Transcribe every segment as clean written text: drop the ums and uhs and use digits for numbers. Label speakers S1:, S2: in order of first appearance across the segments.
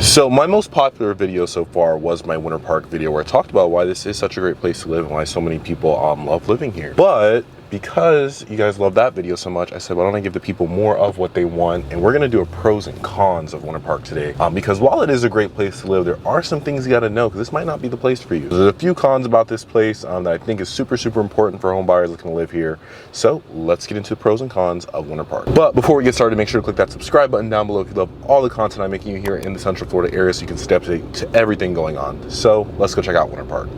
S1: So my most popular video so far was my Winter Park video, where I talked about why this is such a great place to live and why so many people love living here. But because you guys love that video so much, I said, why don't I give the people more of what they want? And we're gonna do a pros and cons of Winter Park today. Because while it is a great place to live, there are some things you gotta know, because this might not be the place for you. There's a few cons about this place that I think is super important for home buyers looking to live here. So let's get into the pros and cons of Winter Park. But before we get started, make sure to click that subscribe button down below if you love all the content I'm making here in the Central Florida area, so you can stay up to date to everything going on. So let's go check out Winter Park.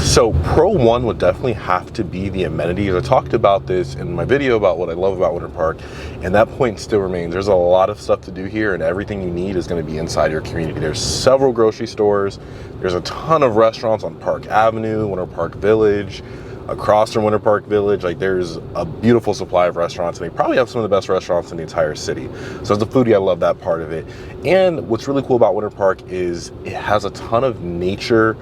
S1: So pro one would definitely have to be the amenities. I talked about this in my video about what I love about Winter Park, and that point still remains. There's a lot of stuff to do here, and everything you need is going to be inside your community. There's several grocery stores. There's a ton of restaurants on Park Avenue, Winter Park Village, across from Winter Park Village. Like, there's a beautiful supply of restaurants, and they probably have some of the best restaurants in the entire city. So as a foodie, I love that part of it. And what's really cool about Winter Park is it has a ton of nature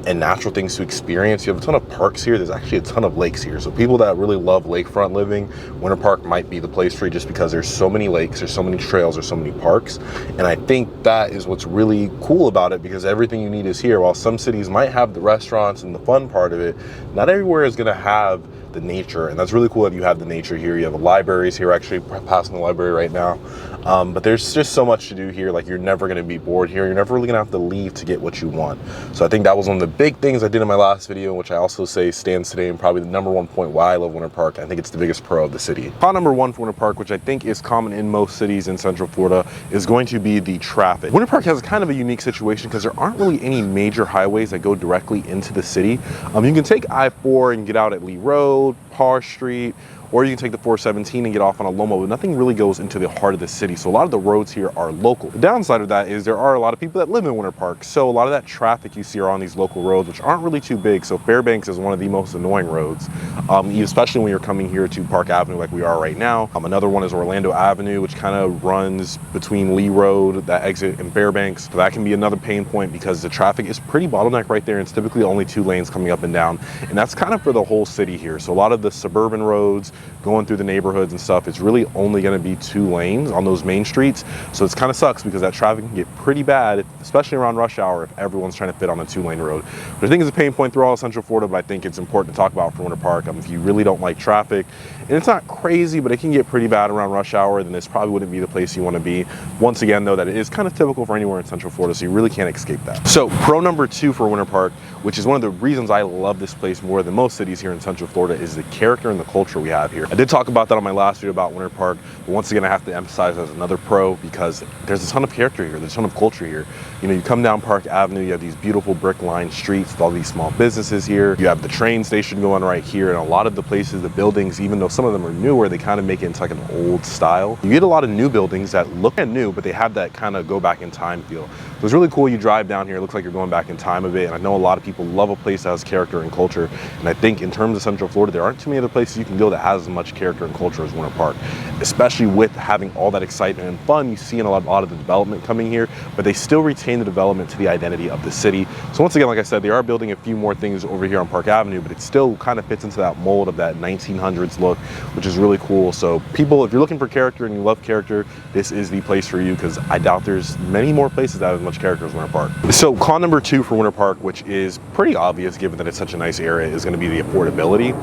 S1: and natural things to experience. You have a ton of parks here. There's actually a ton of lakes here. So people that really love lakefront living, Winter Park might be the place for you, just because there's so many lakes, there's so many trails, there's so many parks. And I think that is what's really cool about it, because everything you need is here. While some cities might have the restaurants and the fun part of it, not everywhere is gonna have the nature, and that's really cool that you have the nature here. You have libraries here, actually passing the library right now. But there's just so much to do here. Like, you're never going to be bored here. You're never really going to have to leave to get what you want. So I think that was one of the big things I did in my last video, which I also say stands today and probably the #1 point why I love Winter Park. I think it's the biggest pro of the city. Con number one for Winter Park, which I think is common in most cities in Central Florida, is going to be the traffic. Winter Park has kind of a unique situation because there aren't really any major highways that go directly into the city. You can take I-4 and get out at Lee Road, Parr Street, or you can take the 417 and get off on a Loma, but nothing really goes into the heart of the city. So a lot of the roads here are local. The downside of that is there are a lot of people that live in Winter Park. So a lot of that traffic you see are on these local roads, which aren't really too big. So Fairbanks is one of the most annoying roads, especially when you're coming here to Park Avenue like we are right now. Another one is Orlando Avenue, which kind of runs between Lee Road, that exit in Fairbanks. So that can be another pain point because the traffic is pretty bottleneck right there. And it's typically only 2 lanes coming up and down. And that's kind of for the whole city here. So a lot of the suburban roads, going through the neighborhoods and stuff, it's really only going to be 2 lanes on those main streets. So it's kind of sucks because that traffic can get pretty bad, especially around rush hour, if everyone's trying to fit on a 2-lane road. But I think it's a pain point through all of Central Florida, but I think it's important to talk about for Winter Park. If you really don't like traffic, and it's not crazy, but it can get pretty bad around rush hour, then this probably wouldn't be the place you want to be. Once again, though, that it is kind of typical for anywhere in Central Florida, so you really can't escape that. So pro number 2 for Winter Park, which is one of the reasons I love this place more than most cities here in Central Florida, is the character and the culture we have here. I did talk about that on my last video about Winter Park, but once again, I have to emphasize as another pro, because there's a ton of character here, there's a ton of culture here. You know, you come down Park Avenue, you have these beautiful brick-lined streets with all these small businesses here. You have the train station going right here, and a lot of the places, the buildings, even though some of them are newer, they kind of make it into like an old style. You get a lot of new buildings that look new, but they have that kind of go back in time feel. So it's really cool. You drive down here, it looks like you're going back in time a bit. And I know a lot of people love a place that has character and culture. And I think in terms of Central Florida, there aren't too many other places you can go that has as much character and culture as Winter Park, especially with having all that excitement and fun you see in a lot of the development coming here, but they still retain the development to the identity of the city. So once again, like I said, they are building a few more things over here on Park Avenue, but it still kind of fits into that mold of that 1900s look, which is really cool. So people, if you're looking for character and you love character, this is the place for you, because I doubt there's many more places that have as much character as Winter Park. So con number 2 for Winter Park, which is pretty obvious given that it's such a nice area, is going to be the affordability.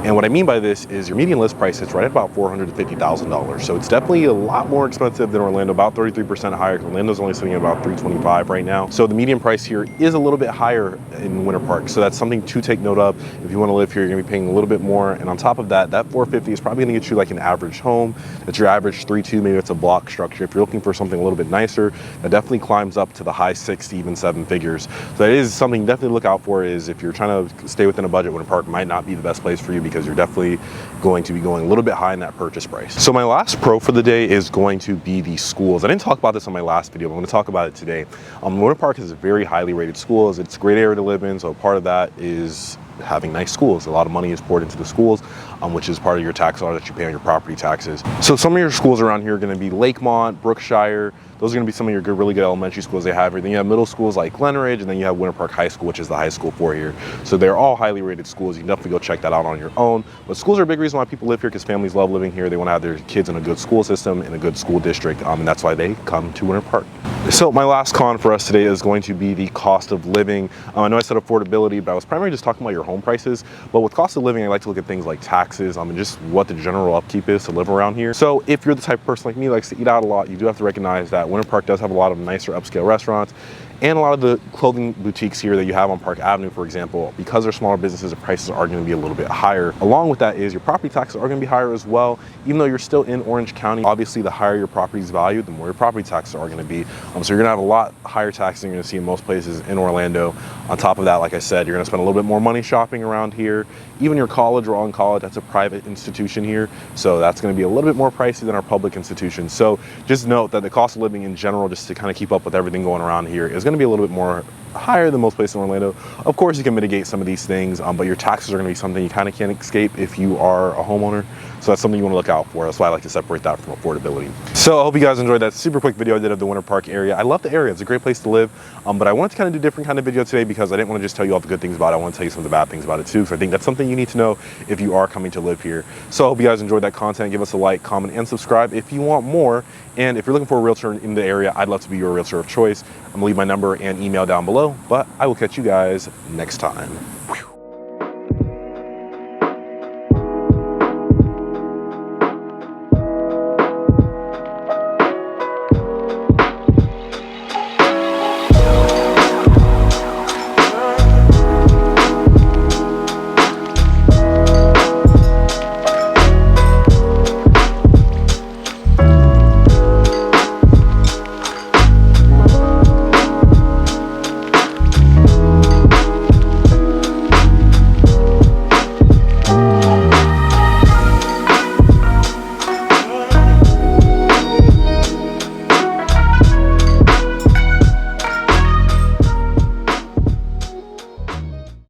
S1: And what I mean by this is your median list price hits right at about $450,000. So it's definitely a lot more expensive than Orlando, about 33% higher. Orlando's only sitting at about $325 right now. So the median price here is a little bit higher in Winter Park. So that's something to take note of. If you want to live here, you're going to be paying a little bit more. And on top of that, that $450 is probably going to get you like an average home. That's your average 3-2, maybe it's a block structure. If you're looking for something a little bit nicer, that definitely climbs up to the high 6 to even 7 figures. So that is something you definitely look out for, is if you're trying to stay within a budget, Winter Park might not be the best place for you, because you're definitely going to be going a little bit high in that purchase price. So my last pro for the day is going to be the schools. I didn't talk about this on my last video, but I'm going to talk about it today. Winter Park has very highly rated schools. It's a great area to live in, so part of that is having nice schools. A lot of money is poured into the schools, which is part of your tax dollar that you pay on your property taxes. So some of your schools around here are going to be Lakemont, Brookshire. Those are going to be some of your good, really good elementary schools they have here. Then you have middle schools like Glenridge, and then you have Winter Park High School, which is the high school for here. So they're all highly rated schools. You can definitely go check that out on your own. But schools are a big reason why people live here, because families love living here. They want to have their kids in a good school system, in a good school district, and that's why they come to Winter Park. So my last con for us today is going to be the cost of living. I know I said affordability, but I was primarily just talking about your home prices. But with cost of living, I like to look at things like taxes, and just what the general upkeep is to live around here. So if you're the type of person like me who likes to eat out a lot, you do have to recognize that Winter Park does have a lot of nicer upscale restaurants. And a lot of the clothing boutiques here that you have on Park Avenue, for example, because they're smaller businesses, the prices are going to be a little bit higher. Along with that is your property taxes are going to be higher as well. Even though you're still in Orange County, obviously the higher your property's value, the more your property taxes are going to be. So you're going to have a lot higher taxes than you're going to see in most places in Orlando. On top of that, like I said, you're going to spend a little bit more money shopping around here. Even your college, Rollin College, that's a private institution here, so that's going to be a little bit more pricey than our public institutions. So just note that the cost of living in general, just to kind of keep up with everything going around here, is going to be a little bit more higher than most places in Orlando. Of course, you can mitigate some of these things, but your taxes are going to be something you kind of can't escape if you are a homeowner. So that's something you want to look out for. That's why I like to separate that from affordability. So I hope you guys enjoyed that super quick video I did of the Winter Park area. I love the area. It's a great place to live, but I wanted to kind of do a different kind of video today, because I didn't want to just tell you all the good things about it. I want to tell you some of the bad things about it too, because I think that's something you need to know if you are coming to live here. So I hope you guys enjoyed that content. Give us a like, comment, and subscribe if you want more. And if you're looking for a realtor in the area, I'd love to be your realtor of choice. I'm gonna leave my number and email down below, but I will catch you guys next time. Whew.